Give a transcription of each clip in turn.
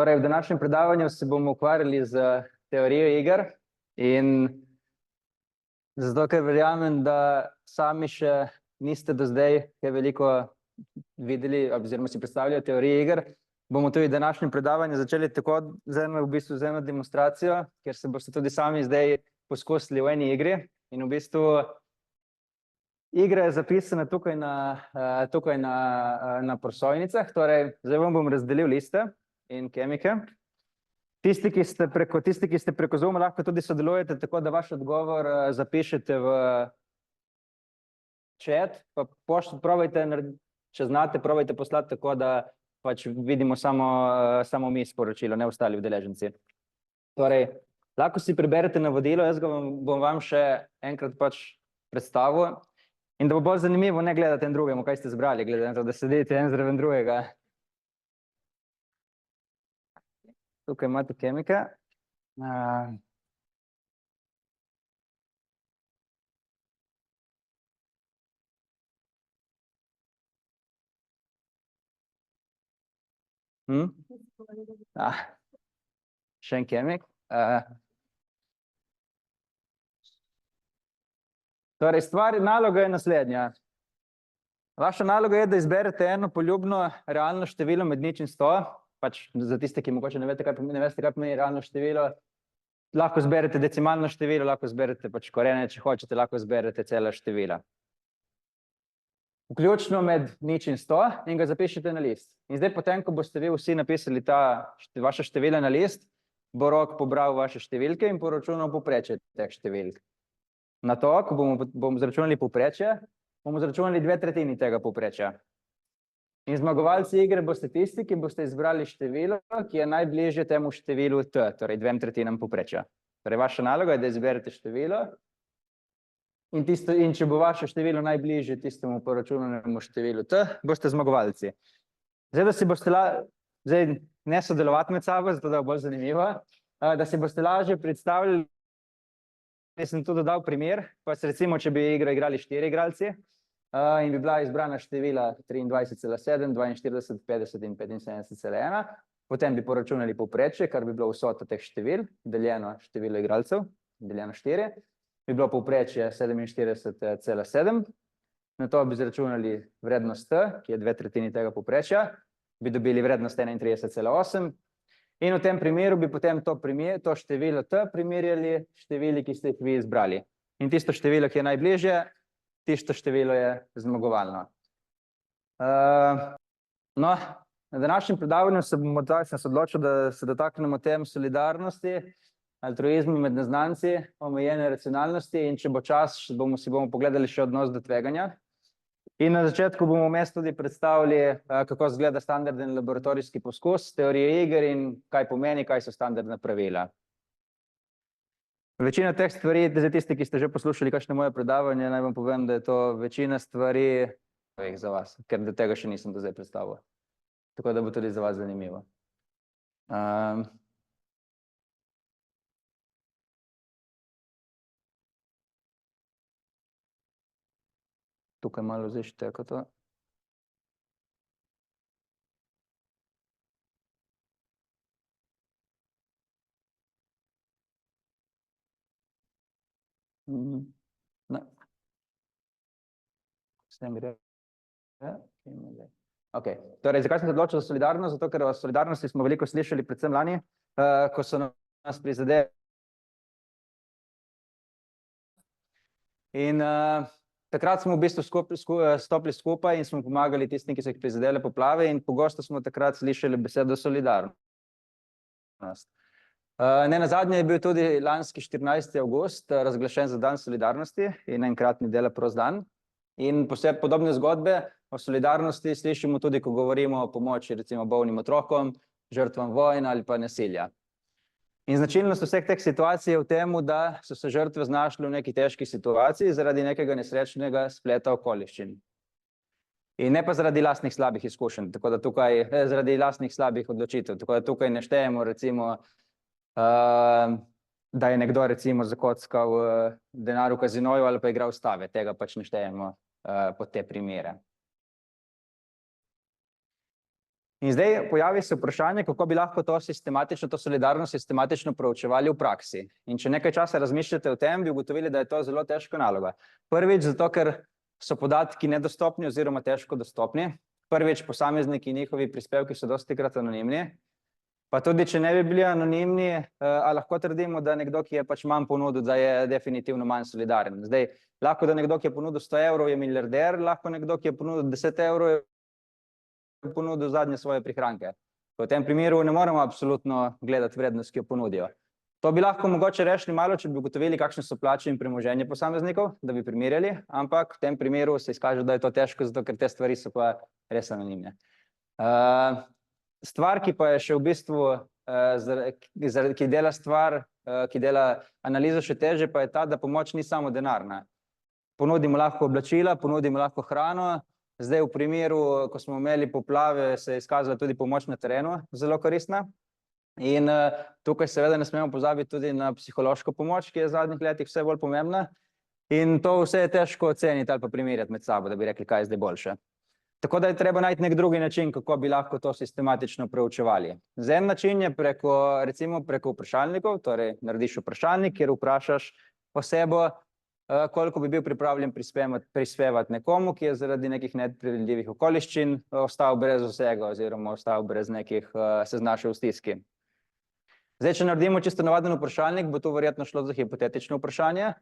Torej, v današnjem predavanju se bomo ukvarjali z teorijo iger in zato, ker verjamem, da sami še niste do zdaj kaj veliko videli oziroma si predstavljali teorijo iger, bomo tudi današnje predavanje začeli tako z eno demonstracijo, ker se boste tudi sami zdaj poskusili v eni igri in v bistvu igra je zapisana tukaj na prosojnicah, torej zdaj vam bom razdelil liste in kemike. Tisti, ki ste preko Zooma, lahko tudi sodelujete, tako da vaš odgovor zapišete v chat, pa probajte, če znate, probajte poslati tako, da pač vidimo samo mi sporočilo, ne ostali udeleženci. Torej, lahko si preberete navodilo, jaz ga bom vam še enkrat pač predstavil. In da bo bolj zanimivo, ne gledate en drugemu, kaj ste zbrali, glede na to, da sedite en zraven drugega. Tukaj imate kemike. Še en kemik. Torej, naloga je naslednja. Vaša naloga je, da izberete eno poljubno realno število med 0 in 100. Pač za tiste, ki mogoče ne veste, kaj pomeni realno število, lahko zberete decimalno število, lahko zberete pač korene, če hočete, lahko zberete cela števila. Vključno med 0 in 100 in ga zapišete na list. In zdaj potem, ko boste vi vsi napisali vaša števila na list, bo Rok pobral vaše številke in poročunal povprečje teh številk. Na to, ko bomo zračunali povprečje, bomo zračunali 2/3 tega povprečja. In zmagovalci igre boste tisti, ki boste izbrali število, ki je najbližje temu številu T, torej 2/3 povprečja. Torej, vaša naloga je, da izberete število in če bo vaše število najbližje tistemu poročunanemu številu T, boste zmagovalci. Zdaj, da si boste ne sodelovati med sabo, zato da bo bolj zanimivo, da si boste lažje predstavljali. Jaz sem tu dodal primer, pa recimo, če bi igro igrali 4 igralci in bi bila izbrana števila 23,7, 42, 50 in 75,1, potem bi poračunali povprečje, kar bi bilo vsota teh števil, deljeno število igralcev, deljeno 4, bi bilo povprečje 47,7, na to bi zračunali vrednost T, ki je 2/3 tega povprečja, bi dobili vrednost 31,8, in v tem primeru bi potem to število T primerjali števili, ki ste jih vi izbrali. In tisto število, ki je najbližje, tisto število je zmagovalno. No, na današnjem predavanju sem se odločil, da se dotaknemo tem solidarnosti, altruizmu med neznanci, omejene racionalnosti in če bo čas, si bomo pogledali še odnos do tveganja. In na začetku bomo vmes tudi predstavili, kako izgleda standarden laboratorijski poskus, teorije iger in kaj pomeni, kaj so standardna pravila. Večina teh stvari, za tisti, ki ste že poslušali kakšne moje predavanje, naj vam povem, da je to večina stvari za vas, ker do tega še nisem do zdaj predstavil. Tako da bo tudi za vas zanimivo. Tukaj malo zdaj šteka to. Ne. S tem gre. Ok, torej, zakaj sem se odločil za solidarnost? Zato, ker o solidarnosti smo veliko slišali, predvsem lani, ko so nas prizadeli. In takrat smo v bistvu stopili skupaj in smo pomagali tistim, ki so jih prizadele poplave in pogosto smo takrat slišali besedo solidarnost. Nenazadnje je bil tudi lanski 14. avgust razglašen za dan solidarnosti in enkratni dela prost dan. In podobne zgodbe o solidarnosti slišimo tudi, ko govorimo o pomoči recimo bolnim otrokom, žrtvam vojn ali pa nasilja. In značilnost vseh teh situacij je v tem, da so se žrtve znašle v neki težki situaciji zaradi nekega nesrečnega spleta okoliščin. In ne pa zaradi lastnih slabih izkušenj, tako da tukaj, zaradi lastnih slabih odločitev, tako da tukaj ne štejemo recimo, da je nekdo recimo zakockal denar v kazinoju ali pa igral stave, tega pač ne štejemo pod te primere. In zdaj pojavi se vprašanje, kako bi lahko to sistematično, to solidarnost sistematično proučevali v praksi. In če nekaj časa razmišljate o tem, bi ugotovili, da je to zelo težka naloga. Prvič, zato ker so podatki nedostopni oziroma težko dostopni. Prvič, posamezniki in njihovi prispevki so dostikrat anonimni. Pa tudi, če ne bi bili anonimni, lahko trdimo, da nekdo, ki je pač manj ponudil, da je definitivno manj solidaren. Zdaj, lahko da nekdo, ki je ponudil 100 evrov, je milijarder, lahko nekdo, ki je ponudil 10 evrov, je ponudil zadnje svoje prihranke. V tem primeru ne moremo absolutno gledati vrednost, ki jo ponudijo. To bi lahko mogoče rešili malo, če bi ugotovili, kakšne so plače in premoženje posameznikov, da bi primerjali, ampak v tem primeru se izkaže, da je to težko, zato ker te stvari so pa res anonimne. Stvar, ki pa je še v bistvu, ki dela stvar, ki dela analizo še teže, pa je ta, da pomoč ni samo denarna. Ponudimo lahko oblačila, ponudimo lahko hrano. Zdaj v primeru, ko smo imeli poplave, se je izkazala tudi pomoč na terenu zelo koristna. In tukaj seveda ne smemo pozabiti tudi na psihološko pomoč, ki je v zadnjih letih vse bolj pomembna. In to vse je težko oceniti ali pa primerjati med sabo, da bi rekli, kaj je zdaj boljše. Tako da je treba najti nek drugi način, kako bi lahko to sistematično preučevali. En način je recimo preko vprašalnikov, torej narediš vprašalnik, kjer vprašaš osebo, koliko bi bil pripravljen prispevati nekomu, ki je zaradi nekih nepredvidljivih okoliščin ostal brez vsega oziroma ostal brez nekih, se znašel v stiski. Zdaj, če naredimo čisto navaden vprašalnik, bo to verjetno šlo za hipotetično vprašanje,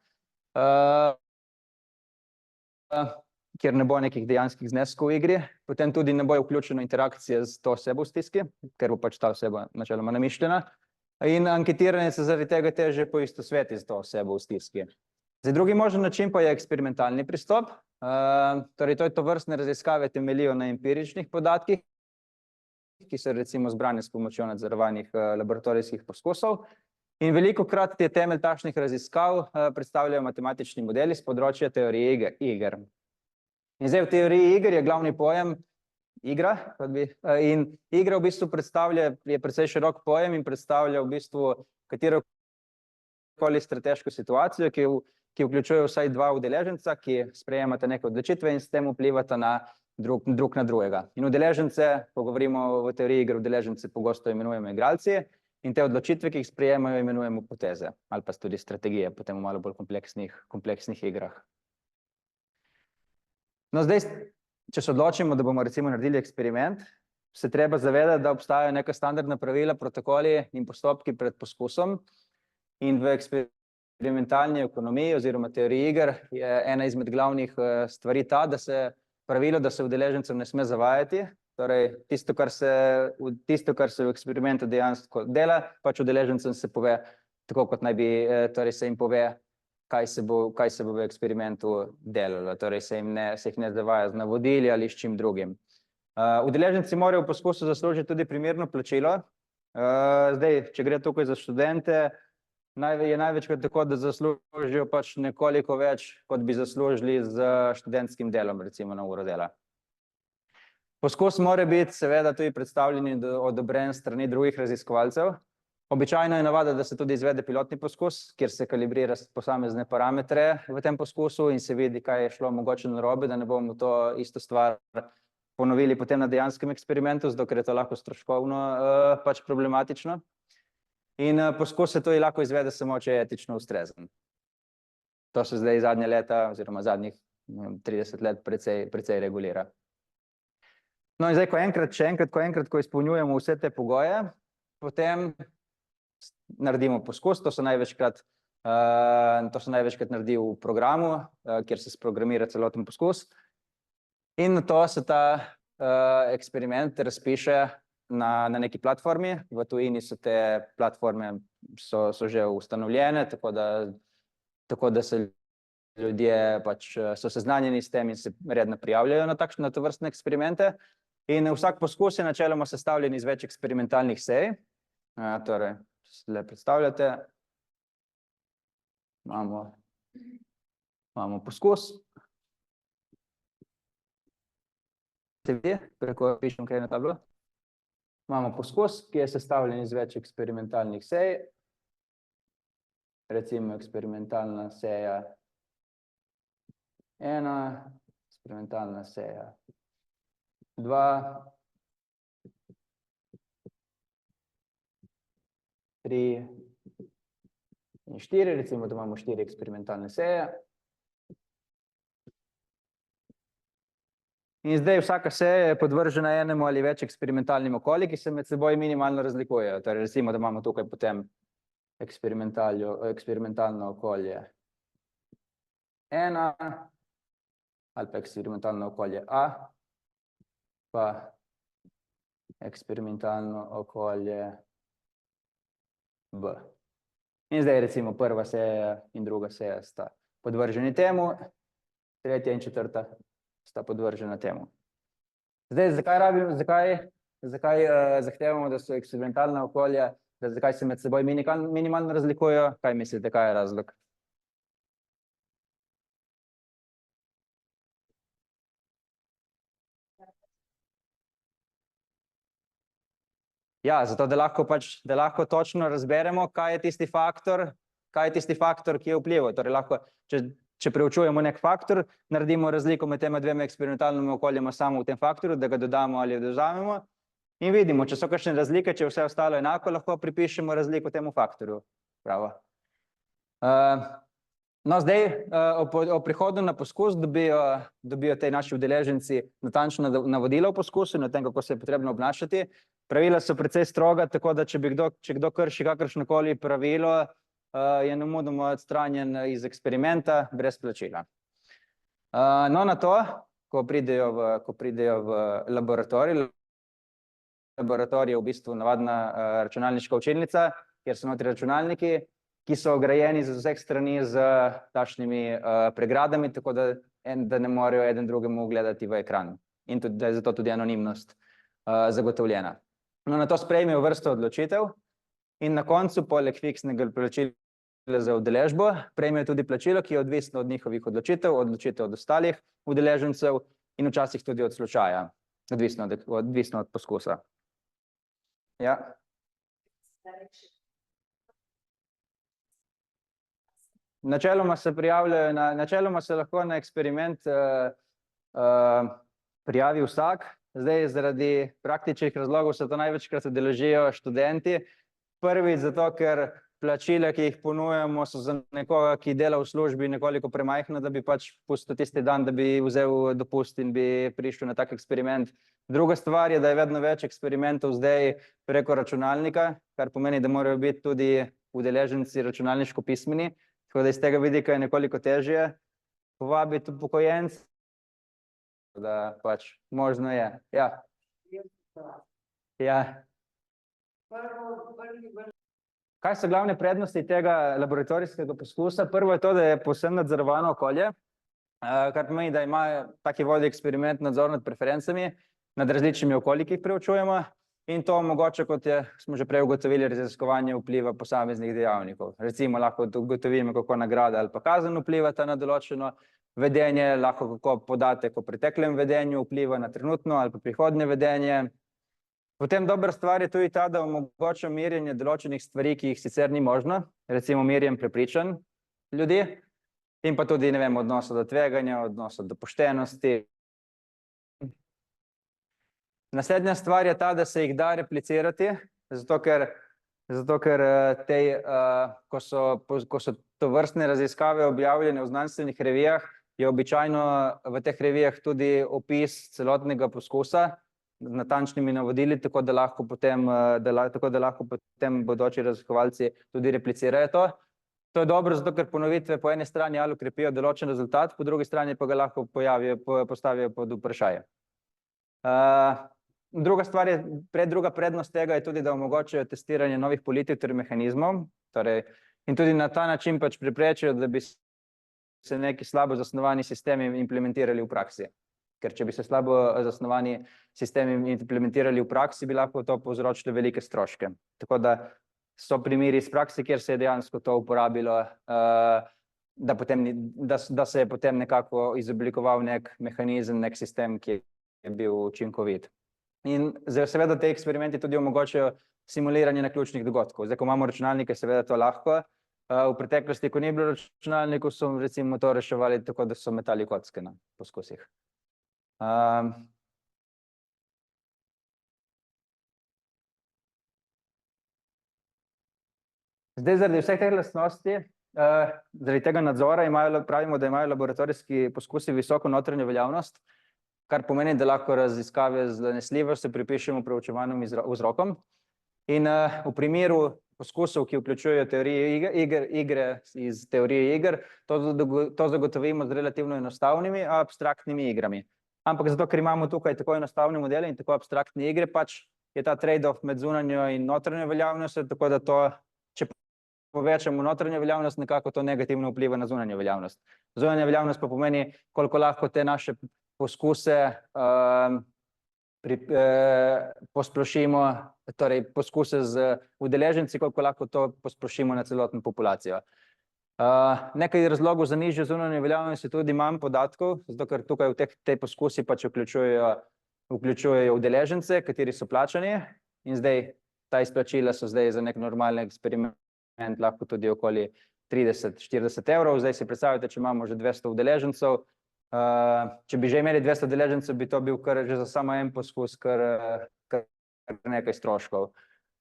kjer ne bo nekih dejanskih zneskov v igri, potem tudi ne bo vključeno interakcije z to osebo v stiski, ker bo pač ta oseba načeloma namišljena, in anketiranje se zaradi tega težje poistoveti z to osebo v stiski. Zdaj, drugi možen način pa je eksperimentalni pristop, torej tovrstne raziskave temeljijo na empiričnih podatkih, ki so recimo zbrani s pomočjo nadzorovanih laboratorijskih poskusov. In velikokrat je temelj takšnih raziskav predstavljajo matematični modeli s področja teorije iger. In zdaj v teoriji iger je glavni pojem igra, in igra v bistvu predstavlja, je precej širok pojem in predstavlja v bistvu katerokoli strateško situacijo, ki vključuje vsaj dva udeleženca, ki sprejemata neke odločitve in s tem vplivata drug na drugega. In udeležence, ko govorimo v teoriji iger, udeležence pogosto imenujemo igralci in te odločitve, ki jih sprejemajo, imenujemo poteze ali pa tudi strategije, potem v malo bolj kompleksnih igrah. No, zdaj, če se odločimo, da bomo recimo naredili eksperiment, se treba zavedati, da obstajajo neka standardna pravila, protokoli in postopki pred poskusom in v eksperimentalni ekonomiji oziroma teoriji iger je ena izmed glavnih stvari ta, da se pravilo, da se udeležencem ne sme zavajati, torej tisto, kar se v eksperimentu dejansko dela, pač udeležencem se pove tako, kot naj bi, torej se jim pove, kaj se bo v eksperimentu delalo, torej se jih ne zavaja z navodili ali s čim drugim. Udeleženci morajo v poskusu zaslužiti tudi primerno plačilo. Zdaj, če gre tukaj za študente, je največkrat tako, da zaslužijo pač nekoliko več, kot bi zaslužili z študentskim delom, recimo na uro dela. Poskus mora biti seveda tudi predstavljen in odobren s strani drugih raziskovalcev. Običajno je navada, da se tudi izvede pilotni poskus, kjer se kalibrira posamezne parametre v tem poskusu in se vidi, kaj je šlo mogoče narobe, da ne bomo to isto stvar ponovili potem na dejanskem eksperimentu, zato ker je to lahko stroškovno pač problematično. In poskus se tudi lahko izvede samo, če je etično ustrezen. To se zdaj zadnje leta oziroma zadnjih 30 let precej regulira. No in zdaj, ko izpolnjujemo vse te pogoje, potem naredimo poskus, to se največkrat naredi v programu, kjer se sprogramira celoten poskus. In nato se ta eksperiment razpiše na neki platformi. V tujini so te platforme so že ustanovljene, tako da se ljudje pač so seznanjeni s tem in se redno prijavljajo na tovrstne eksperimente. In vsak poskus je načeloma sestavljen iz več eksperimentalnih sej. Torej, če se le predstavljate, imamo poskus. Se vidi, preko pišem kaj na tablo. Imamo poskus, ki je sestavljen iz več eksperimentalnih sej. Recimo eksperimentalna seja 1, eksperimentalna seja 2 3 in 4, recimo, da imamo 4 eksperimentalne seje. In zdaj vsaka seja je podvržena enemu ali več eksperimentalnim okoljem, ki se med seboj minimalno razlikujejo. Torej, recimo, da imamo tukaj potem eksperimentalno okolje 1 ali pa eksperimentalno okolje A, pa eksperimentalno okolje B. In zdaj recimo prva seja in druga seja sta podvrženi temu, tretja in četrta sta podvržena temu. Zdaj, zakaj zahtevamo, da so eksperimentalna okolja, zakaj se med seboj minimalno razlikujejo? Kaj mislite, kaj je razlog? Ja, zato da lahko točno razberemo, kaj je tisti faktor, ki je vplival. Torej lahko, če preučujemo nek faktor, naredimo razliko med tema dvema eksperimentalnima okoljema samo v tem faktorju, da ga dodamo ali odvzamemo in vidimo, če so kakšne razlike, če je vse ostalo enako, lahko pripišemo razliko temu faktorju. Bravo. No, zdaj o prihodu na poskus dobijo tej naši udeleženci natančno navodila v poskusu in o tem, kako se je potrebno obnašati. Pravila so precej stroga, tako da če kdo krši kakršnokoli pravilo, je nemudoma odstranjen iz eksperimenta brez plačila. No, na to, ko pridejo v laboratorij, laboratorij je v bistvu navadna računalniška učilnica, kjer so notri računalniki, ki so ograjeni z vseh strani z takšnimi pregradami, tako da ne morejo eden drugemu gledati v ekran. In da je zato tudi anonimnost zagotovljena. No, na to sprejmejo vrsto odločitev in na koncu, poleg fiksnega plačila za udeležbo, prejmejo tudi plačilo, ki je odvisno od njihovih odločitev od ostalih udeležencev in včasih tudi od slučaja, odvisno od poskusa. Ja. Načeloma se lahko na eksperiment prijavi vsak. Zdaj, zaradi praktičnih razlogov se to največkrat udeležijo študenti. Prvič zato, ker plačila, ki jih ponujamo, so za nekoga, ki dela v službi, nekoliko premajhna, da bi pač pustil tisti dan, da bi vzel dopust in bi prišel na tak eksperiment. Druga stvar je, da je vedno več eksperimentov zdaj preko računalnika, kar pomeni, da morajo biti tudi udeleženci računalniško pismeni, tako da iz tega vidika je nekoliko težje povabiti upokojence, da pač možno je. Ja. Ja. Kaj so glavne prednosti tega laboratorijskega poskusa? Prvo je to, da je povsem nadzorovano okolje, kar pomeni, da ima taki vodji eksperiment nadzor nad preferencami, nad različnimi okolji, ki jih preučujemo, in to omogoča, kot smo že prej ugotovili, raziskovanje vpliva posameznih dejavnikov. Recimo lahko ugotovimo, kako nagrada ali pa kazen vplivata na določeno vedenje, lahko kako podatek o preteklem vedenju vpliva na trenutno ali pa prihodnje vedenje. Potem dobra stvar je tudi ta, da omogoča merjenje določenih stvari, ki jih sicer ni možno, recimo merjenje prepričanj ljudi, in pa tudi, ne vem, odnosa do tveganja, odnosa do poštenosti. Naslednja stvar je ta, da se jih da replicirati, zato ker ko so tovrstne raziskave objavljene v znanstvenih revijah, je običajno v teh revijah tudi opis celotnega poskusa z natančnimi navodili, tako da lahko potem bodoči raziskovalci tudi replicirajo to. To je dobro, zato ker ponovitve po eni strani ali okrepijo določen rezultat, po drugi strani pa ga lahko postavijo pod vprašanje. Druga prednost tega je tudi, da omogočajo testiranje novih politik ter mehanizmov, in tudi na ta način pač preprečijo, da bi se neki slabo zasnovani sistemi implementirali v praksi. Ker če bi se slabo zasnovani sistemi implementirali v praksi, bi lahko to povzročilo velike stroške. Tako da so primeri iz prakse, kjer se je dejansko to uporabilo, da se je potem nekako izoblikoval nek mehanizem, nek sistem, ki je bil učinkovit. In seveda te eksperimenti tudi omogočajo simuliranje naključnih dogodkov. Zdaj, ko imamo računalnike, seveda to lahko. V preteklosti, ko ni bilo računalnikov, so recimo to reševali tako, da so metali kocke na poskusih. Zdaj, zaradi vseh teh lastnosti, zaradi tega nadzora pravimo, da imajo laboratorijski poskusi visoko notranjo veljavnost, kar pomeni, da lahko raziskave z zanesljivostjo pripišemo preučevanim vzrokom. In v primeru poskusov, ki vključujejo teorije igre iz teorije iger, to zagotovimo z relativno enostavnimi, abstraktnimi igrami. Ampak zato, ker imamo tukaj tako enostavne modele in tako abstraktne igre, pač je ta trade-off med zunanjo in notranjo veljavnostjo, tako da to, če povečamo notranjo veljavnost, nekako to negativno vpliva na zunanjo veljavnost. Zunanja veljavnost pa pomeni, koliko lahko te naše poskuse posplošimo, torej poskuse z udeleženci, koliko lahko to posplošimo na celotno populacijo. Nekaj razlogov za nižjo zunanjo veljavnost je tudi manj podatkov, zato ker tukaj v tej poskusi pač vključujejo udeležence, kateri so plačani, in zdaj ta izplačila so zdaj za nek normalni eksperiment lahko tudi okoli 30-40 evrov. Zdaj si predstavljate, če imamo že 200 udeležencev, če bi že imeli 200 udeležencev, bi to bil kar že za samo en poskus kar nekaj stroškov.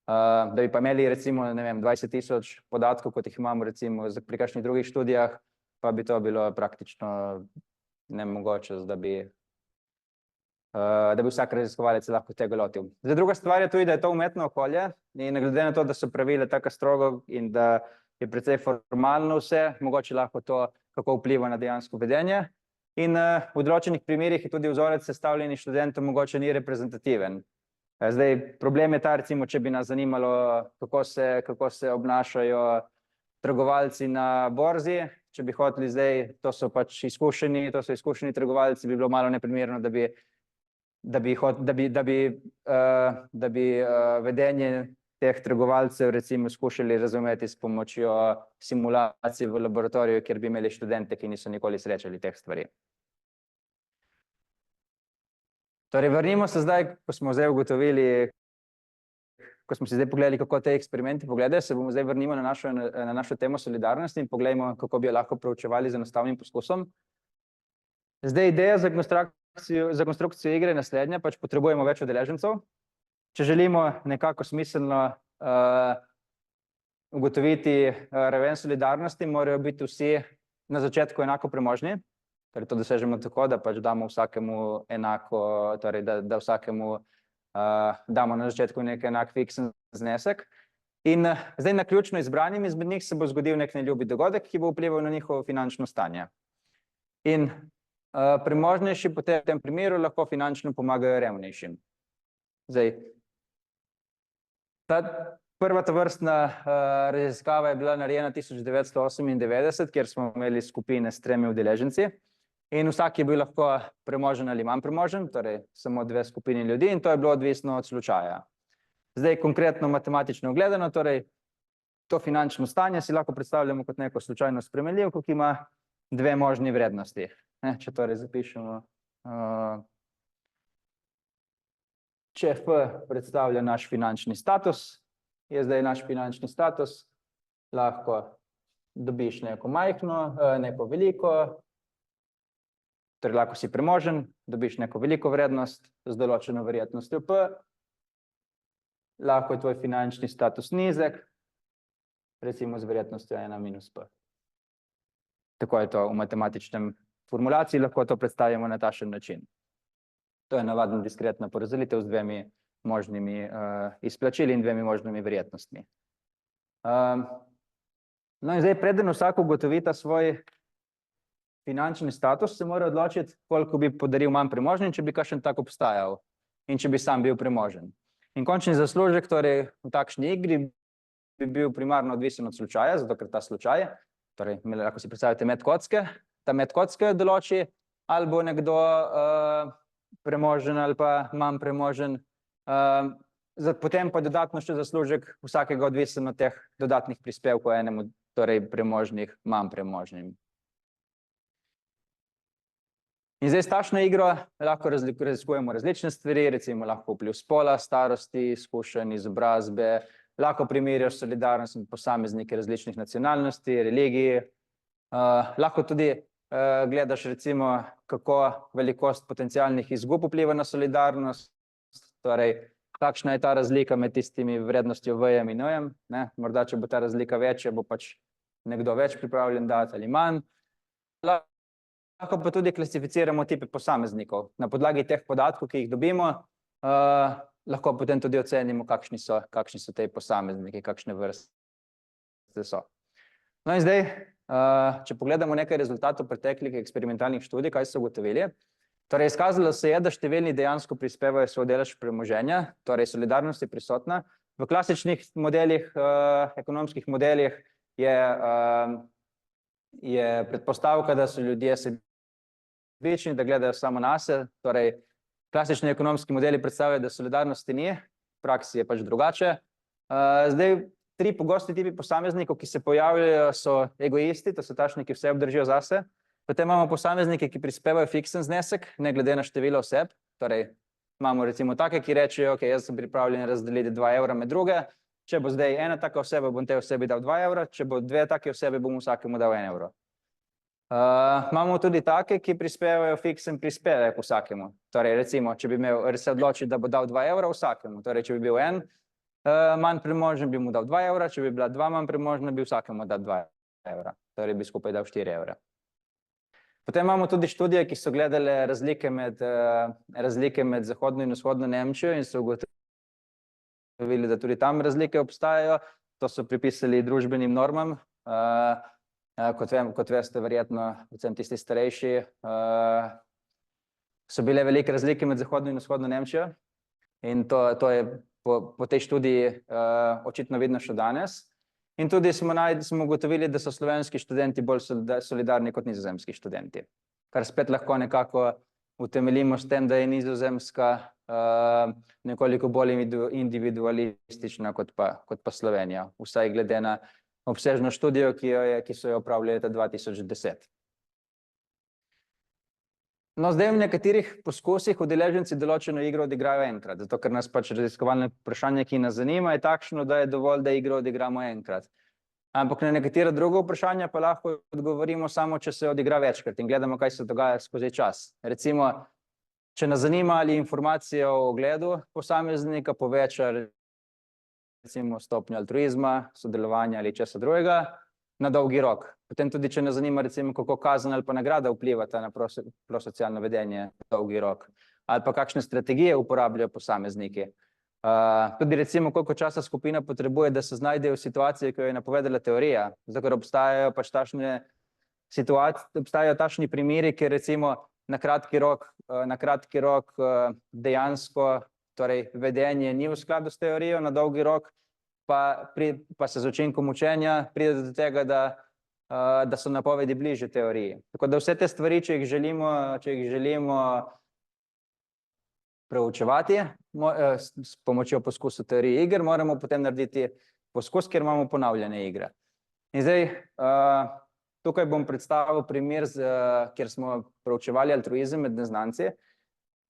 Da bi pa imeli recimo, ne vem, 20.000 podatkov, kot jih imamo recimo pri kakšnih drugih študijah, pa bi to bilo praktično nemogoče, da bi vsak raziskovalec lahko tega lotil. Zdaj, druga stvar je tudi, da je to umetno okolje in glede na to, da so pravila tako strogo in da je precej formalno vse, mogoče lahko to kako vpliva na dejansko vedenje. In v določenih primerih je tudi vzorec sestavljenih študentov mogoče ni reprezentativen. Zdaj, problem je ta, recimo, če bi nas zanimalo, kako se obnašajo trgovalci na borzi, če bi hoteli zdaj, to so izkušeni trgovalci, bi bilo malo neprimerno, da bi vedenje teh trgovalcev recimo skušali razumeti s pomočjo simulacij v laboratoriju, kjer bi imeli študente, ki niso nikoli srečali teh stvari. Torej, vrnimo se zdaj, ko smo zdaj ugotovili, ko smo si zdaj pogledali, kako te eksperimenti pogledajo, se bomo zdaj vrnimo na našo temo solidarnosti in pogledajmo, kako bi jo lahko proučevali z enostavnim poskusom. Zdaj, ideja za konstrukcijo igre je naslednja, pač potrebujemo več udeležencev. Če želimo nekako smiselno ugotoviti raven solidarnosti, morajo biti vsi na začetku enako premožni. Torej, to dosežemo tako, da pač damo vsakemu enako, torej, da vsakemu damo na začetku nek enak fiksen znesek. In zdaj naključno izbranim izmed njih se bo zgodil nek neljubi dogodek, ki bo vplival na njihovo finančno stanje. In premožnejši po tem primeru lahko finančno pomagajo revnejšim. Zdaj, ta prva tovrstna raziskava je bila narejena 1998, kjer smo imeli skupine s 3 udeleženci. In vsak je bil lahko premožen ali manj premožen, torej samo 2 skupini ljudi, in to je bilo odvisno od slučaja. Zdaj, konkretno matematično gledano, torej to finančno stanje si lahko predstavljamo kot neko slučajno spremenljivko, ki ima 2 možni vrednosti. Če torej zapišemo, če F predstavlja naš finančni status, je zdaj naš finančni status, lahko dobiš neko majhno, neko veliko, torej lahko si premožen, dobiš neko veliko vrednost z določeno verjetnostjo P, lahko je tvoj finančni status nizek, recimo z verjetnostjo 1 minus P. Tako je to v matematičnem formulaciji, lahko to predstavimo na takšen način. To je navadno diskretna porazdelitev z 2 možnimi izplačili in 2 možnimi verjetnostmi. No in zdaj, preden vsak ugotovi ta svoj finančni status, se mora odločiti, koliko bi podaril manj premožnim, če bi kakšen tak obstajal in če bi sam bil premožen. In končni zaslužek, torej v takšni igri, bi bil primarno odvisen od slučaja, zato ker ta slučaj, torej lahko si predstavljate met kocke, ta met kocke določi, ali bo nekdo premožen ali pa manj premožen, potem pa dodatno še zaslužek vsakega odvisen od teh dodatnih prispevkov enemu, torej premožnih, manj premožnim. In zdaj s takšno igro lahko raziskujemo različne stvari, recimo lahko vpliv spola, starosti, izkušenj, izobrazbe, lahko primerjaš solidarnost med posamezniki različnih nacionalnosti, religij, lahko tudi gledaš recimo, kako velikost potencialnih izgub vpliva na solidarnost, torej kakšna je ta razlika med tistimi vrednostjo V-jem in N-jem, ne, morda, če bo ta razlika večja, bo pač nekdo več pripravljen dati ali manj. Lahko pa tudi klasificiramo tipe posameznikov. Na podlagi teh podatkov, ki jih dobimo, lahko potem tudi ocenimo, kakšni so te posamezniki, kakšne vrste so. No in zdaj, če pogledamo nekaj rezultatov preteklih eksperimentalnih študij, kaj so ugotovili. Torej, izkazalo se je, da številni dejansko prispevajo svoj delež premoženja, torej solidarnost je prisotna. V klasičnih modelih, ekonomskih modelih je predpostavka, da so ljudje sebični, da gledajo samo nase. Torej, klasični ekonomski modeli predstavljajo, da solidarnosti ni, v praksi je pač drugače. Zdaj, 3 pogosti tipi posameznikov, ki se pojavljajo, so egoisti, to so takšni, ki vse obdržijo zase. Potem imamo posameznike, ki prispevajo fiksen znesek, ne glede na število oseb. Torej, imamo recimo take, ki rečejo, ok, jaz sem pripravljen razdeliti 2 evra med druge. Če bo zdaj ena taka oseba, bom tej osebi dal 2 evra, če bo 2 take osebe, bom vsakemu dal 1 evro. Imamo tudi take, ki prispevajo fiksen prispevek vsakemu. Torej, recimo, če bi imel se odločiti, da bo dal 2 evra vsakemu, torej, če bi bil en manj premožen, bi mu dal 2 evra, če bi bila 2 manj premožna, bi vsakemu dal 2 evra. Torej, bi skupaj dal 4 evra. Potem imamo tudi študije, ki so gledale razlike med zahodno in vzhodno Nemčijo in so ugotovili, da tudi tam razlike obstajajo. To so pripisali družbenim normam. Kot veste, verjetno, predvsem tisti starejši, so bile velike razlike med zahodno in vzhodno Nemčijo. In to je po tej študiji očitno vidno še danes. In tudi smo ugotovili, da so slovenski študenti bolj solidarni kot nizozemski študenti. Kar spet lahko nekako utemeljimo s tem, da je Nizozemska nekoliko bolj individualistična kot pa Slovenija. Vsaj glede na obsežno študijo, ki so jo opravili leta 2010. No, zdaj v nekaterih poskusih udeleženci določeno igro odigrajo enkrat, zato ker nas pač raziskovalno vprašanje, ki nas zanima, je takšno, da je dovolj, da igro odigramo enkrat. Ampak na nekatera druga vprašanja pa lahko odgovorimo samo, če se odigra večkrat in gledamo, kaj se dogaja skozi čas. Recimo, če nas zanima, ali informacija o ogledu posameznika poveča recimo stopnjo altruizma, sodelovanja ali česa drugega, na dolgi rok. Potem tudi, če nas zanima, recimo, kako kazen ali pa nagrada vplivata na prosocialno vedenje na dolgi rok, ali pa kakšne strategije uporabljajo posamezniki. Tudi recimo, koliko časa skupina potrebuje, da se znajdejo v situaciji, ki jo je napovedala teorija, zato ker obstajajo pač takšni primeri, kjer recimo na kratki rok dejansko, torej vedenje ni v skladu s teorijo, na dolgi rok pa se z učinkom učenja pride do tega, da so napovedi bližje teoriji. Tako da vse te stvari, če jih želimo preučevati s pomočjo poskusa teorije iger, moramo potem narediti poskus, kjer imamo ponavljanje igre. In zdaj, tukaj bom predstavil primer, kjer smo preučevali altruizem med neznanci.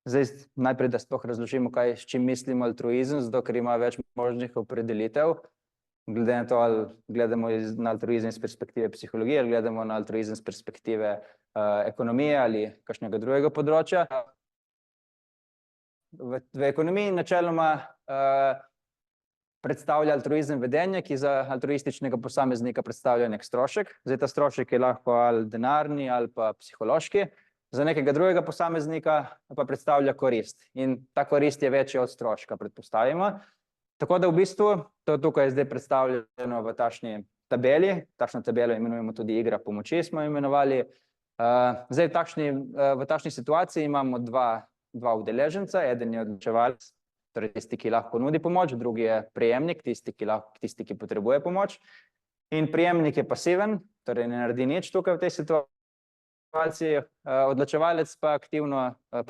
Zdaj, najprej, da sploh razložimo, s čim mislimo altruizem, zato ker ima več možnih opredelitev. Glede na to, ali gledamo na altruizem iz perspektive psihologije, ali gledamo na altruizem iz perspektive ekonomije ali kakšnega drugega področja. V ekonomiji načeloma predstavlja altruizem vedenje, ki za altruističnega posameznika predstavlja nek strošek. Zdaj, ta strošek je lahko ali denarni ali pa psihološki. Za nekega drugega posameznika pa predstavlja korist. In ta korist je večja od stroška, predpostavimo. Tako da v bistvu, to tukaj je zdaj predstavljeno v takšni tabeli. Takšno tabelo imenujemo tudi igra pomoči, smo imenovali. Zdaj, v takšni situaciji imamo dva udeleženca, eden je odločevalec, torej tisti, ki lahko nudi pomoč, drugi je prejemnik, tisti, ki potrebuje pomoč. In prejemnik je pasiven, torej ne naredi nič tukaj v tej situaciji. Odločevalec pa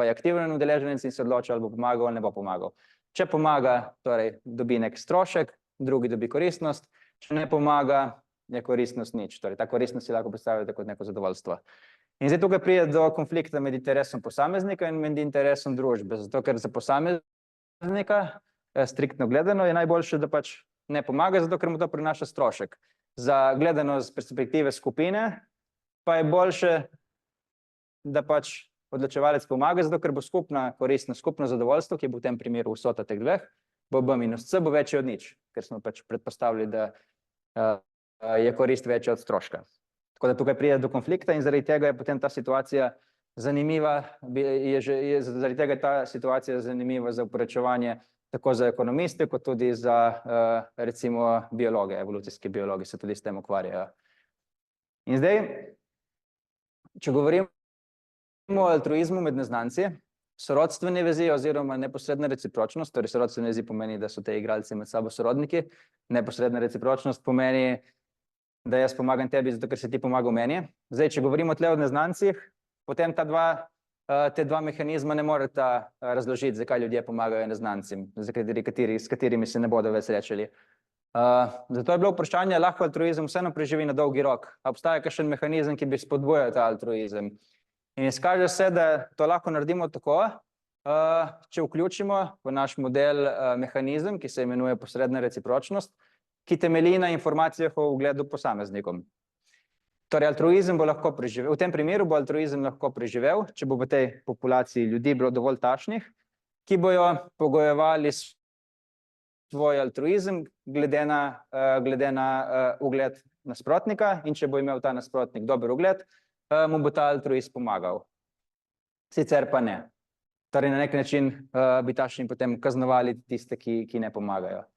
je aktiven udeleženec in se odloča, ali bo pomagal ali ne bo pomagal. Če pomaga, torej dobi nek strošek, drugi dobi koristnost, če ne pomaga, je koristnost nič. Torej, ta koristnost si lahko predstavljate kot neko zadovoljstvo. In zdaj tukaj pride do konflikta med interesom posameznika in med interesom družbe, zato ker za posameznika, striktno gledano, je najboljše, da pač ne pomaga, zato ker mu to prinaša strošek. Za gledano z perspektive skupine pa je boljše, da pač odločevalec pomaga, zato ker bo skupna koristnost, skupno zadovoljstvo, ki bo v tem primeru vsota teh dveh, bo B minus C bo večji od nič, ker smo pač predpostavili, da je korist večja od stroška. Tako da tukaj pride do konflikta in zaradi tega je potem ta situacija zanimiva, zaradi tega je ta situacija zanimiva za uporečevanje tako za ekonomiste, kot tudi za recimo biologe, evolucijski biologi se tudi s tem ukvarjajo. In zdaj, če govorimo o altruizmu med neznanci, sorodstvene vezi oziroma neposredna recipročnost, torej sorodstvene vezi pomeni, da so te igralci med sabo sorodniki, neposredna recipročnost pomeni, da jaz pomagam tebi, zato ker si ti pomagal meni. Zdaj, če govorimo tle o neznancih, potem te dva mehanizma ne moreta razložiti, zakaj ljudje pomagajo neznancim, s katerimi se ne bodo več srečali. Zato je bilo vprašanje, lahko altruizem vseeno preživi na dolgi rok. Obstaja kakšen mehanizem, ki bi spodbujal ta altruizem. In izkaže se, da to lahko naredimo tako, če vključimo v naš model mehanizem, ki se imenuje posredna recipročnost, ki temelji na informacijah o ugledu posameznikom. Torej, altruizem bo lahko preživel, v tem primeru bo altruizem lahko preživel, če bo v tej populaciji ljudi bilo dovolj takšnih, ki bojo pogojevali svoj altruizem glede na ugled nasprotnika, in če bo imel ta nasprotnik dober ugled, mu bo ta altruist pomagal. Sicer pa ne. Torej, na nek način bi takšni potem kaznovali tiste, ki ne pomagajo.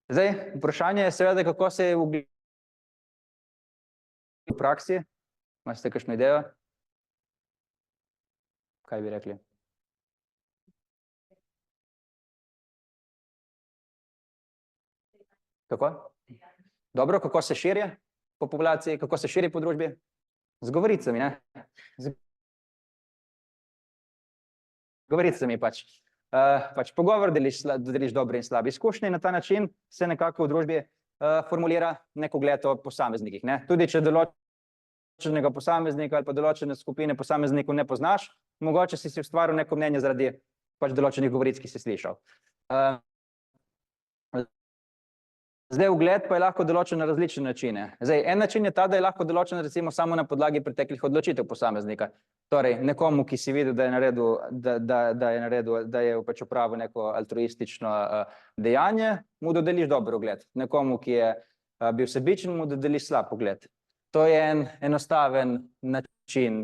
Zdaj, vprašanje je seveda, kako se je ugled v praksi. Imate kakšno idejo? Kaj bi rekli? Kako? Dobro, kako se širi po populaciji, kako se širi po družbi? Z govoricami, ne? Z govoricami pač. Pač pogovor deliš dobre in slabe izkušnje in na ta način se nekako v družbi formulira nek ugled o posameznikih, ne? Tudi če določenega posameznika ali pa določene skupine posameznikov ne poznaš, mogoče si ustvaril neko mnenje zaradi pač določenih govoric, ki si slišal. Zdaj, ugled pa je lahko določen na različne načine. Zdaj, en način je ta, da je lahko določen recimo samo na podlagi preteklih odločitev posameznika. Torej, nekomu, ki si videl, da je pač opravil neko altruistično dejanje, mu dodeliš dober ugled. Nekomu, ki je bil sebičen, mu dodeliš slab ugled. To je en enostaven način.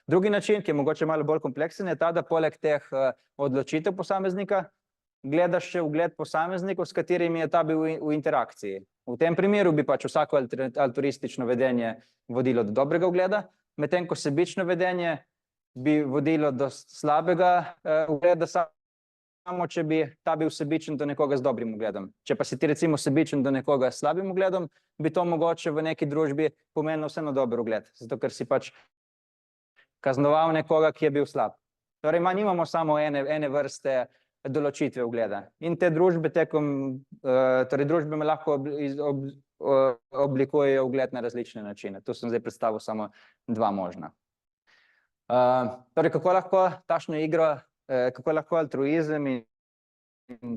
Drugi način, ki je mogoče malo bolj kompleksen, je ta, da poleg teh odločitev posameznika gledaš še ugled posameznikov, s katerimi je ta bil v interakciji. V tem primeru bi pač vsako altruistično vedenje vodilo do dobrega ugleda, medtem ko sebično vedenje bi vodilo do slabega ugleda, samo če bi ta bil sebičen do nekoga z dobrim ugledom. Če pa si ti recimo sebičen do nekoga s slabim ugledom, bi to mogoče v neki družbi pomenilo vseeno dober ugled, zato ker si pač kaznoval nekoga, ki je bil slab. Torej, nimamo samo ene vrste določitve ugleda. In te družbe družbe me lahko oblikujejo ugled na različne načine. Tu sem zdaj predstavil samo dva možna. Torej, kako lahko takšno igro, kako lahko altruizem in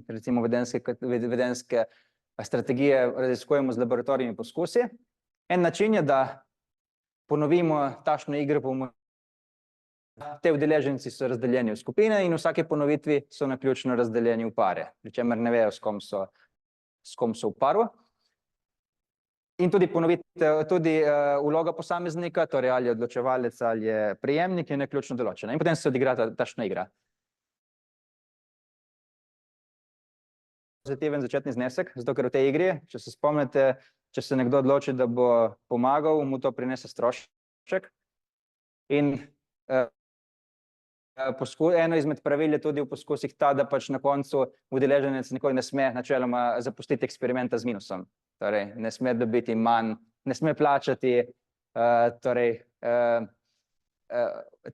recimo vedenjske strategije raziskujemo z laboratorijnimi poskusi. En način je, da ponovimo takšno igro pomočjo. Te udeleženci so razdeljeni v skupine in v vsaki ponovitvi so naključno razdeljeni v pare, pri čemer ne vejo, s kom so v paru. In tudi vloga posameznika, torej ali je odločevalec ali je prejemnik, je naključno določena. In potem se odigra takšna igra. Pozitiven začetni znesek, zato ker v tej igri, če se spomnite, če se nekdo odloči, da bo pomagal, mu to prinese strošek. In eno izmed pravil je tudi v poskusih ta, da pač na koncu udeleženec nikoli ne sme načeloma zapustiti eksperimenta z minusom. Torej, ne sme dobiti manj, ne sme plačati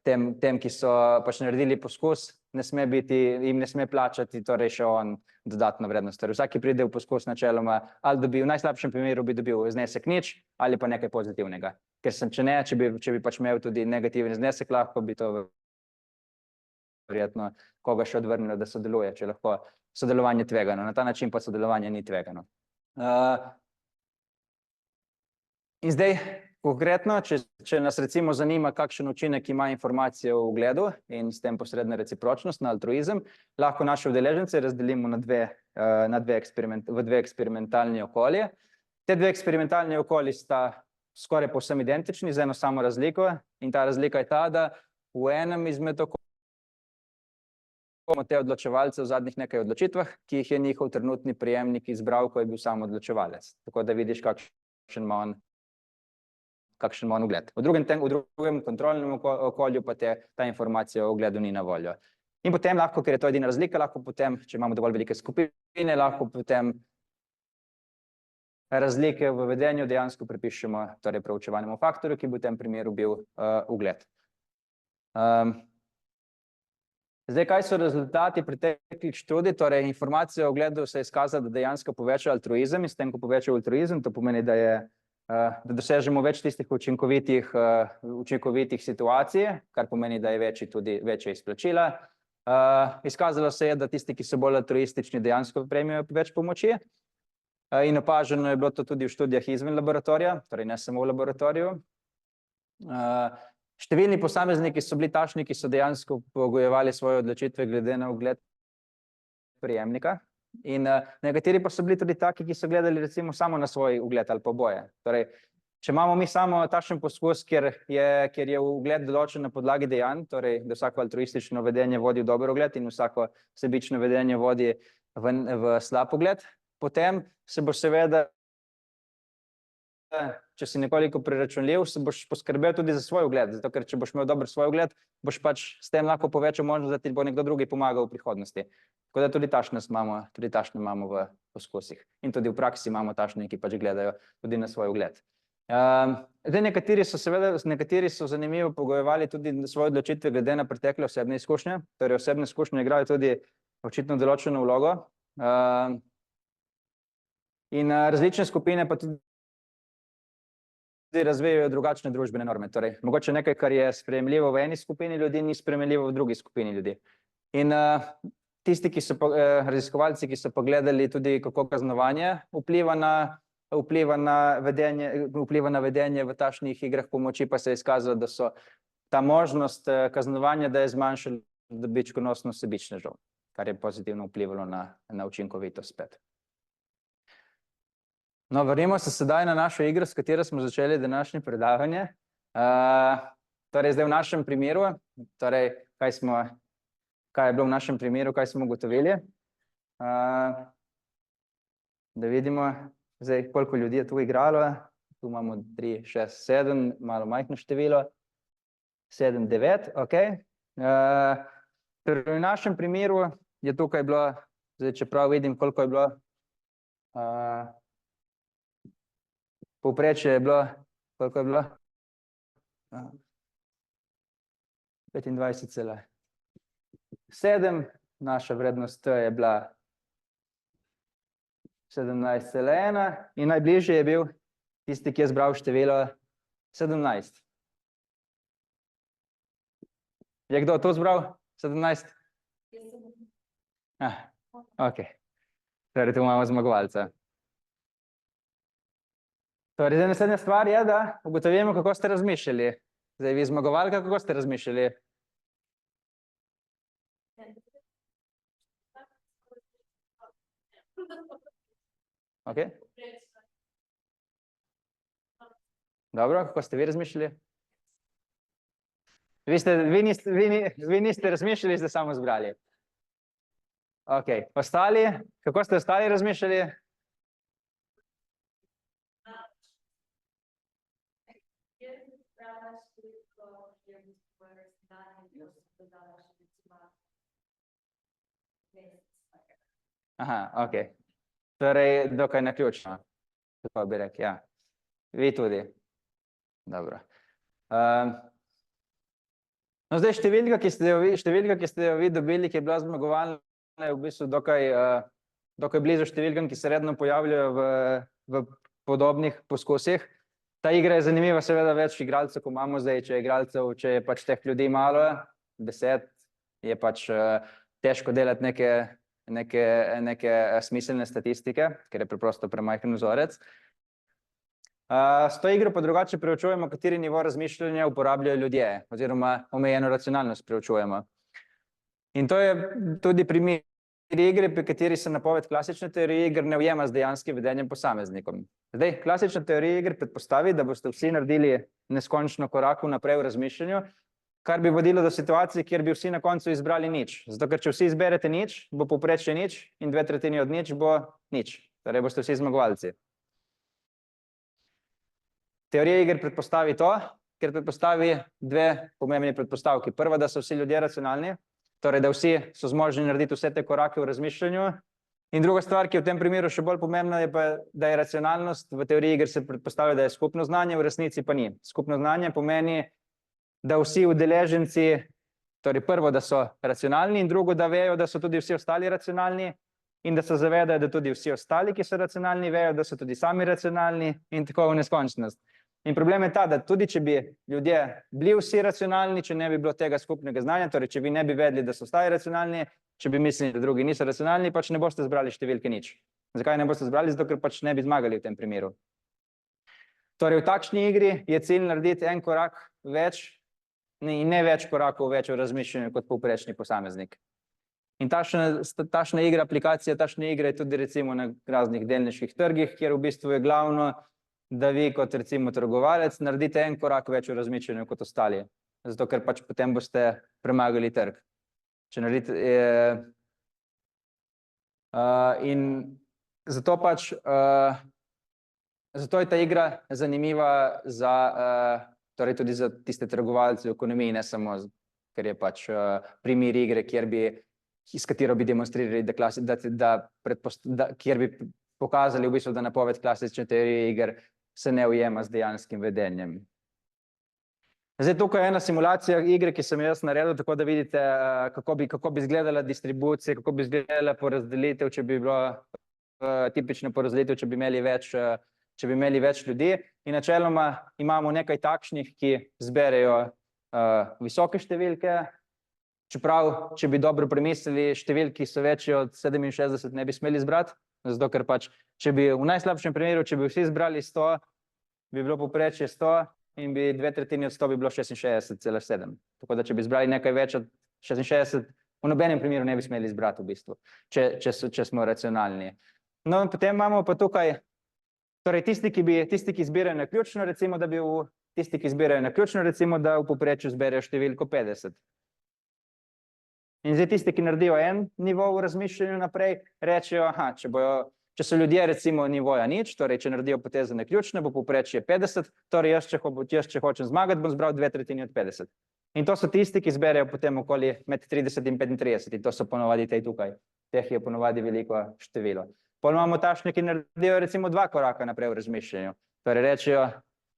tem, ki so pač naredili poskus, jim ne sme plačati torej še on dodatno vrednost. Torej, vsaki pride v poskus načeloma, ali dobi, v najslabšem primeru bi dobil znesek nič ali pa nekaj pozitivnega. Ker če bi pač imel tudi negativen znesek, lahko bi to verjetno koga še odvrnilo, da sodeluje, če lahko sodelovanje tvegano. Na ta način pa sodelovanje ni tvegano. In zdaj, konkretno, če nas recimo zanima, kakšen učinek ima informacija o ugledu in s tem posredna recipročnost na altruizem, lahko naše udeležence razdelimo v dve eksperimentalni okolje. Te dve eksperimentalni okolji sta skoraj povsem identični, z eno samo razliko, in ta razlika je ta, da v enem izmed okolij imamo te odločevalce v zadnjih nekaj odločitvah, ki jih je njihov trenutni prejemnik izbral, ko je bil sam odločevalec. Tako da vidiš, kakšen ima on ugled. V drugem kontrolnem okolju pa ta informacija o ugledu ni na voljo. In potem lahko, ker je to edina razlika, lahko potem, če imamo dovolj velike skupine, lahko potem razlike v vedenju dejansko pripišemo torej preučevanemu faktorju, ki bo v tem primeru bil ugled. Zdaj, kaj so rezultati preteklih študij? Torej, informacija o ugledu se je izkazala, da dejansko poveča altruizem, in s tem, ko poveča altruizem, to pomeni, da dosežemo več tistih učinkovitih situacij, kar pomeni, da je tudi večja izplačila. Izkazalo se je, da tisti, ki so bolj altruistični, dejansko prejmejo več pomoči. In opaženo je bilo to tudi v študijah izven laboratorija, torej ne samo v laboratoriju. Številni posamezniki so bili takšni, ki so dejansko pogojevali svoje odločitve glede na ugled prejemnika. In nekateri pa so bili tudi taki, ki so gledali recimo samo na svoj ugled ali pa oboje. Torej, če imamo mi samo takšen poskus, kjer je ugled določen na podlagi dejanj, torej da vsako altruistično vedenje vodi v dober ugled in vsako sebično vedenje vodi v slab ugled, potem se boš seveda, če si nekoliko preračunljiv, se boš poskrbel tudi za svoj ugled, zato ker če boš imel dober svoj ugled, boš pač s tem lahko povečal možnost, da ti bo nekdo drugi pomagal v prihodnosti. Tako da tudi takšne imamo v poskusih. In tudi v praksi imamo takšne, ki pač gledajo tudi na svoj ugled. Zdaj, nekateri so zanimivo pogojevali tudi svoje odločitve glede na pretekle osebne izkušnje, torej osebne izkušnje igrajo tudi očitno določeno vlogo. In različne skupine pa tudi razvijajo drugačne družbene norme. Torej, mogoče nekaj, kar je sprejemljivo v eni skupini ljudi, ni sprejemljivo v drugi skupini ljudi. In tisti, raziskovalci, ki so pogledali tudi, kako kaznovanje vpliva na vedenje v takšnih igrah pomoči, pa se je izkazalo, da so ta možnost kaznovanja, da je zmanjšala dobičkonosnost sebičnežev, kar je pozitivno vplivalo na učinkovitost spet. No, vrnimo se sedaj na našo igro, s katero smo začeli današnje predavanje. Torej, zdaj v našem primeru, torej, kaj je bilo v našem primeru, kaj smo ugotovili. Da vidimo, zdaj, koliko ljudi je tu igralo. Tu imamo 3, 6, 7, malo majhno število. 7, 9, ok. Torej, v našem primeru je tukaj bilo, zdaj, čeprav vidim, koliko je bilo, povprečje je bilo, koliko je bilo? 25,7, naša vrednost T je bila 17,1 in najbližje je bil tisti, ki je zbral število 17. Je kdo to zbral? 17? Ok. Torej, tu imamo zmagovalca. Torej, zdaj naslednja stvar je, da ugotovimo, kako ste razmišljali. Zdaj, vi zmagovalka, kako ste razmišljali? Ok. Dobro, kako ste vi razmišljali? Vi niste razmišljali, ste samo zbrali. Ok, ostali, kako ste ostali razmišljali? Aha, ok. Torej, dokaj naključno, tako bi rekel, ja. Vi tudi. Dobro. No, zdaj številka, ki ste jo vi dobili, ki je bila zmagovalna, je v bistvu dokaj blizu številkam, ki se redno pojavljajo v podobnih poskusih. Ta igra je zanimiva, seveda več igralcev, ko imamo zdaj, če je pač teh ljudi malo, 10, je pač težko delati neke smiselne statistike, ker je preprosto premajhen vzorec. S to igro pa drugače preučujemo, kateri nivo razmišljanja uporabljajo ljudje, oziroma omejeno racionalnost preučujemo. In to je tudi primer igre, pri kateri se napoved klasične teorije iger ne ujema z dejanskim vedenjem posameznikom. Zdaj, klasična teorija iger predpostavi, da boste vsi naredili neskončno korakov naprej v razmišljanju, kar bi vodilo do situacije, kjer bi vsi na koncu izbrali nič. Zato, ker če vsi izberete nič, bo povprečje nič in 2/3 od nič bo nič. Torej boste vsi zmagovalci. Teorija iger predpostavi to, ker predpostavi dve pomembni predpostavki. Prva, da so vsi ljudje racionalni, torej da vsi so zmožni narediti vse te korake v razmišljanju. In druga stvar, ki je v tem primeru še bolj pomembna, je pa, da je racionalnost v teoriji iger se predpostavlja, da je skupno znanje, v resnici pa ni. Skupno znanje pomeni, da vsi udeleženci, torej prvo, da so racionalni, in drugo, da vejo, da so tudi vsi ostali racionalni, in da se zavedajo, da tudi vsi ostali, ki so racionalni, vejo, da so tudi sami racionalni, in tako v neskončnost. In problem je ta, da tudi če bi ljudje bili vsi racionalni, če ne bi bilo tega skupnega znanja, torej če vi ne bi vedeli, da so ostali racionalni, če bi mislili, da drugi niso racionalni, pač ne boste zbrali številke nič. Zakaj ne boste zbrali? Zato, ker pač ne bi zmagali v tem primeru. Torej, v takšni igri je cilj narediti en korak več in ne več korakov več v razmišljanju kot povprečni posameznik. In takšna igra, aplikacija takšne igre je tudi recimo na raznih delniških trgih, kjer v bistvu je glavno, da vi kot recimo trgovalec naredite en korak več v razmišljanju kot ostali. Zato, ker pač potem boste premagali trg. Če naredite, in zato pač, zato je ta igra zanimiva za, torej tudi za tiste trgovalce v ekonomiji, ne samo, ker je pač primer igre, s katero bi demonstrirali, kjer bi pokazali v bistvu, da napoved klasične teorije iger se ne ujema z dejanskim vedenjem. Zdaj, tukaj je ena simulacija igre, ki sem jaz naredil, tako da vidite, kako bi izgledala distribucija, kako bi izgledala porazdelitev, če bi bilo tipična porazdelitev, če bi imeli več ljudi. In načeloma imamo nekaj takšnih, ki zberejo visoke številke, čeprav, če bi dobro premislili, številki so večji od 67 ne bi smeli zbrati, zato ker pač, če bi v najslabšem primeru, če bi vsi zbrali 100, bi bilo povprečje 100 in bi 2/3 od 100 bi bilo 66,7. Tako da, če bi zbrali nekaj več od 66, v nobenem primeru ne bi smeli zbrati v bistvu, če smo racionalni. No, in potem imamo pa tukaj, torej tisti, ki zbirajo naključno, recimo, da v povprečju zberejo številko 50. In zdaj tisti, ki naredijo en nivo v razmišljanju naprej, rečejo, če so ljudje recimo nivoja nič, torej če naredijo potezo naključne, bo povprečje 50, torej jaz, če hočem zmagati, bom zbral 2/3 od 50. In to so tisti, ki zberejo potem okoli med 30 in 35, in to so ponovadi tukaj. Teh je ponovadi veliko število. Potem imamo takšne, ki naredijo recimo 2 koraka naprej v razmišljanju. Torej rečejo,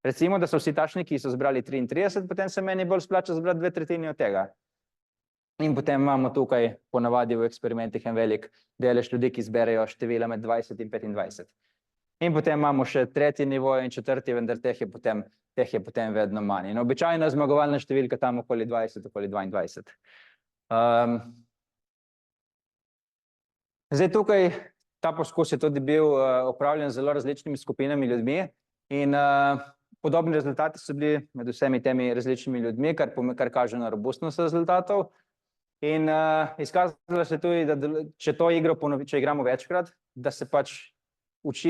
recimo, da so vsi takšni, ki so zbrali 33, potem se meni bolj splača zbrati 2/3 od tega. In potem imamo tukaj ponavadi v eksperimentih en velik delež ljudi, ki zberejo števila med 20 in 25. In potem imamo še tretji nivo in četrti, vendar teh je potem vedno manj. In običajno je zmagovalna številka tam okoli 20, okoli 22. Zdaj tukaj, ta poskus je tudi bil opravljen z zelo različnimi skupinami ljudmi in podobni rezultati so bili med vsemi temi različnimi ljudmi, kar kaže na robustnost rezultatov. In izkazalo se tudi, da če to igro če igramo večkrat, da se pač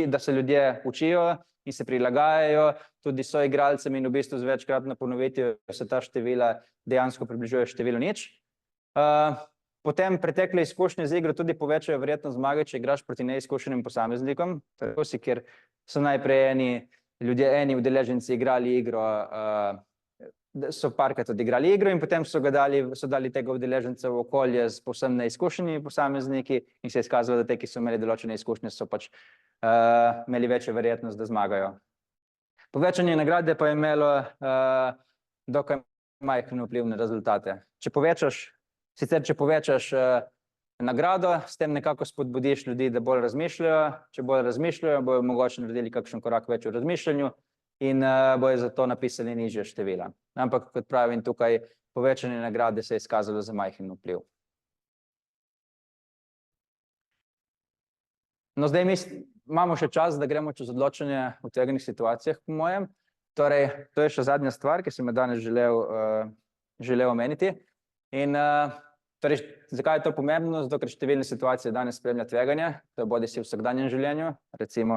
da se ljudje učijo in se prilagajajo tudi soigralcem in v bistvu z večkratno ponovitvijo se ta števila dejansko približujejo številu nič. Potem pretekle izkušnje z igro tudi povečajo verjetnost zmage, če igraš proti neizkušenim posameznikom, tako si, kjer so najprej eni udeleženci igrali igro, so parkrat odigrali igro in potem so dali tega udeleženca v okolje z povsem neizkušenimi posamezniki in se je izkazalo, da te, ki so imeli določene izkušnje, so pač imeli večjo verjetnost, da zmagajo. Povečanje nagrade pa je imelo dokaj majhen vpliv na rezultate. Sicer, če povečaš nagrado, s tem nekako spodbudiš ljudi, da bolj razmišljajo. Če bolj razmišljajo, bojo mogoče naredili kakšen korak več v razmišljanju in bojo zato napisali nižje števila. Ampak, kot pravim, tukaj povečanje nagrade se je izkazalo za majhen vpliv. No, zdaj imamo še čas, da gremo čez odločanje v tveganih situacijah, po mojem. Torej, to je še zadnja stvar, ki sem jo danes želel omeniti. In torej, zakaj je to pomembno? Zato, ker številne situacije danes spremlja tveganje, to je bodisi v vsakdanjem življenju, recimo,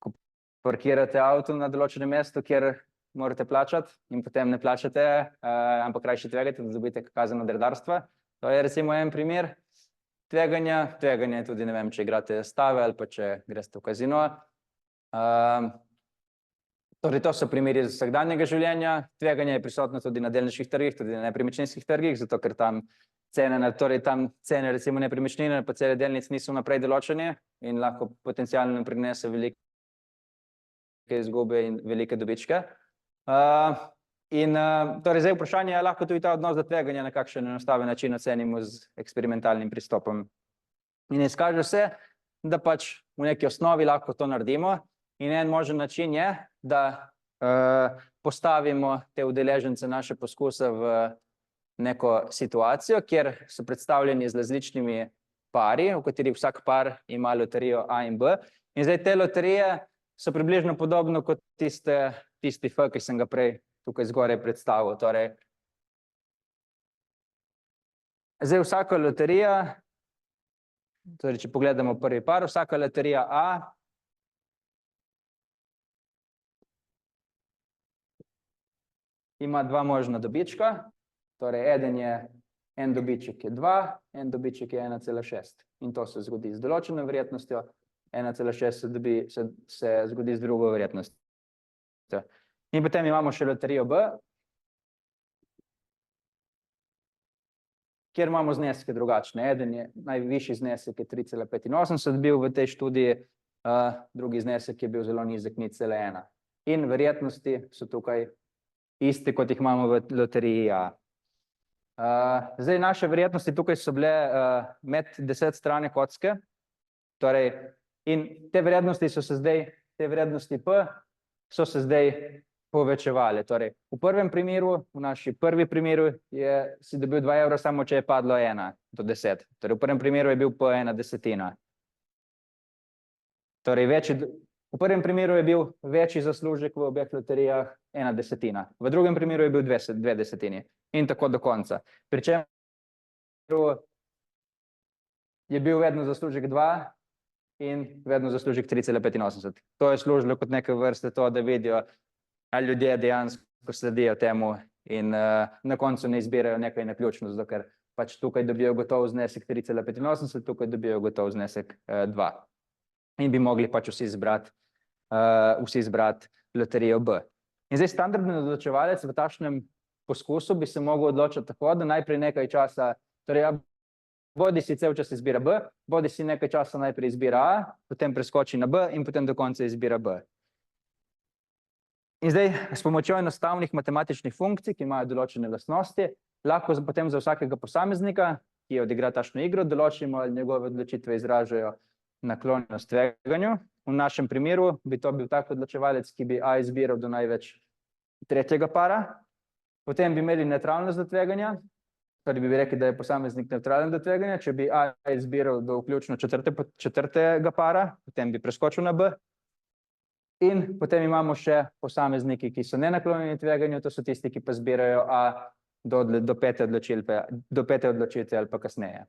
ko parkirate avto na določenem mestu, kjer morate plačati in potem ne plačate, ampak rajši tvegate, da dobite kazen od redarstva. To je recimo en primer tveganja. Tveganje je tudi, ne vem, če igrate stave ali pa če greste v kazino. Torej, to so primeri iz vsakdanjega življenja. Tveganje je prisotno tudi na delniških trgih, tudi na nepremičninskih trgih, zato ker tam cene recimo nepremičnine pa cene delnic niso naprej določene in lahko potencialno prinese velike izgube in velike dobičke. Torej, zdaj vprašanje je, lahko tudi ta odnos do tveganja na kakšen enostaven način ocenimo z eksperimentalnim pristopom. In izkaže se, da pač v neki osnovi lahko to naredimo in en možen način je, da postavimo te udeležence naše poskuse v neko situacijo, kjer so predstavljeni z različnimi pari, v katerih vsak par ima loterijo A in B. In zdaj te loterije so približno podobno kot tisti F, ki sem ga prej tukaj zgoraj predstavil. Torej, zdaj vsaka loterija, torej, če pogledamo prvi par, vsaka loterija A ima dva možna dobička, torej en dobiček je 2, en dobiček je 1,6 in to se zgodi z določeno verjetnostjo, 1,6 se zgodi z drugo verjetnostjo. In potem imamo še loterijo B, kjer imamo zneske drugačne. Eden je najvišji znesek je 3,85 bil v tej študiji, drugi znesek je bil zelo nizek, 0,1. In verjetnosti so tukaj iste, kot jih imamo v loteriji A. Zdaj, naše verjetnosti tukaj so bile med 10 strani kocke, torej, in te vrednosti P so se zdaj povečevale. Torej, v prvem primeru, v naši prvi primeru, si dobil 2 evra, samo če je padlo 1 do 10. Torej, v prvem primeru je bil P 1/10. Torej, v prvem primeru je bil večji zaslužek v obeh loterijah 1/10. V drugem primeru je bil 2/10. In tako do konca. Pri čemer je bil vedno zaslužek 2 in vedno zaslužek 3,85. To je služilo kot neke vrste to, da vidijo, ali ljudje dejansko sledijo temu in na koncu ne izbirajo nekaj naključno, zato ker pač tukaj dobijo gotov znesek 3,85, tukaj dobijo gotov znesek 2. In bi mogli pač vsi izbrati loterijo B. In zdaj standardni odločevalec v takšnem poskusu bi se mogel odločiti tako, da najprej nekaj časa, torej bodi si cel čas izbira B, bodi si nekaj časa najprej izbira A, potem preskoči na B in potem do konca izbira B. In zdaj, s pomočjo enostavnih matematičnih funkcij, ki imajo določene lastnosti, lahko potem za vsakega posameznika, ki odigra takšno igro, določimo, ali njegove odločitve izražajo naklonjenost tveganju. V našem primeru bi to bil tak odločevalec, ki bi A izbiral do največ tretjega para. Potem bi imeli nevtralnost do tveganja, torej bi rekli, da je posameznik nevtralen do tveganja. Če bi A izbiral do vključno četrtega para, potem bi preskočil na B. In potem imamo še posamezniki, ki so nenaklonjeni tveganju, to so tisti, ki pa zbirajo A do pete odločitve ali pa kasneje.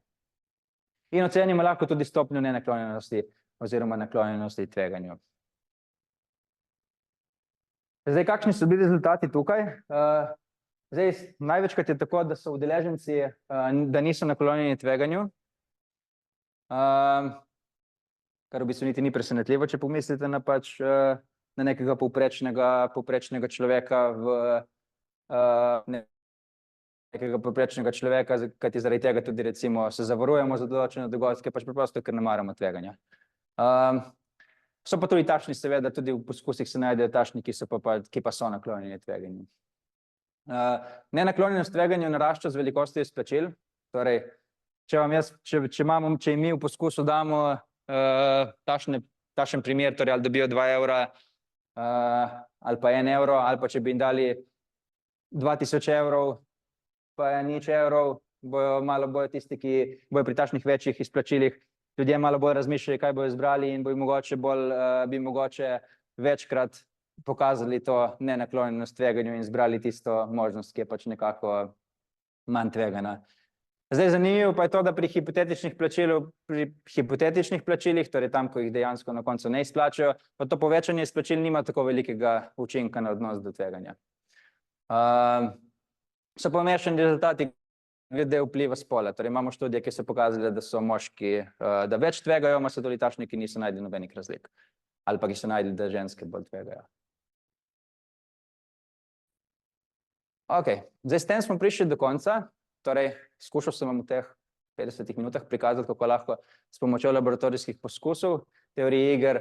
In ocenimo lahko tudi stopnjo nenaklonjenosti oziroma naklonjenosti tveganju. Zdaj, kakšni so bili rezultati tukaj? Zdaj, največkrat je tako, da so udeleženci, da niso naklonjeni tveganju, kar v bistvu niti ni presenetljivo, če pomislite na pač na nekega povprečnega človeka kajti zaradi tega tudi recimo se zavarujemo za določene dogodke, pač preprosto, ker ne maramo tveganja. So pa tudi takšni, seveda, tudi v poskusih se najdejo takšni, ki pa so naklonjeni tveganju. Nenaklonjenost tveganju narašča z velikostjo izplačil. Torej, če mi v poskusu damo takšen primer, torej ali dobijo 2 evra ali pa 1 evro, ali pa če bi jim dali 2000 evrov, pa 0 evrov, bojo tisti, ki bojo pri takšnih večjih izplačilih ljudje malo bolj razmišljali, kaj bojo izbrali in bi mogoče večkrat pokazali to nenaklonjenost tveganju in izbrali tisto možnost, ki je pač nekako manj tvegana. Zdaj, zanimivo pa je to, da pri hipotetičnih plačilih, torej tam, ko jih dejansko na koncu ne izplačajo, pa to povečanje izplačil nima tako velikega učinka na odnos do tveganja. So pomešani rezultati glede vpliva spola. Torej, imamo študije, ki so pokazali, da so moški, da več tvegajo, ima so tudi takšni, ki niso najdli nobenih razlik. Ali pa ki so najdli, da ženske bolj tvegajo. Ok, zdaj s tem smo prišli do konca. Torej, skušal sem vam v teh 50 minutah prikazati, kako lahko s pomočjo laboratorijskih poskusov, teorije iger,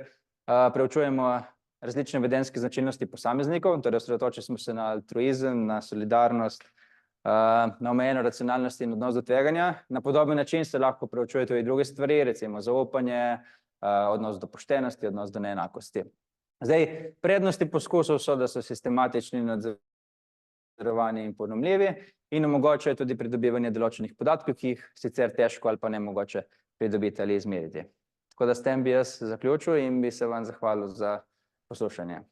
preučujemo različne vedenjske značilnosti posameznikov, torej osredotočili smo se na altruizem, na solidarnost, na omejeno racionalnost in odnos do tveganja. Na podoben način se lahko preučuje tudi druge stvari, recimo zaupanje, odnos do poštenosti, odnos do neenakosti. Zdaj, prednosti poskusov so, da so sistematični, nadzorovani in ponovljivi in omogočajo tudi pridobivanje določenih podatkov, ki jih sicer težko ali pa nemogoče pridobiti ali izmeriti. Tako da s tem bi jaz zaključil in bi se vam zahvalil za poslušanje.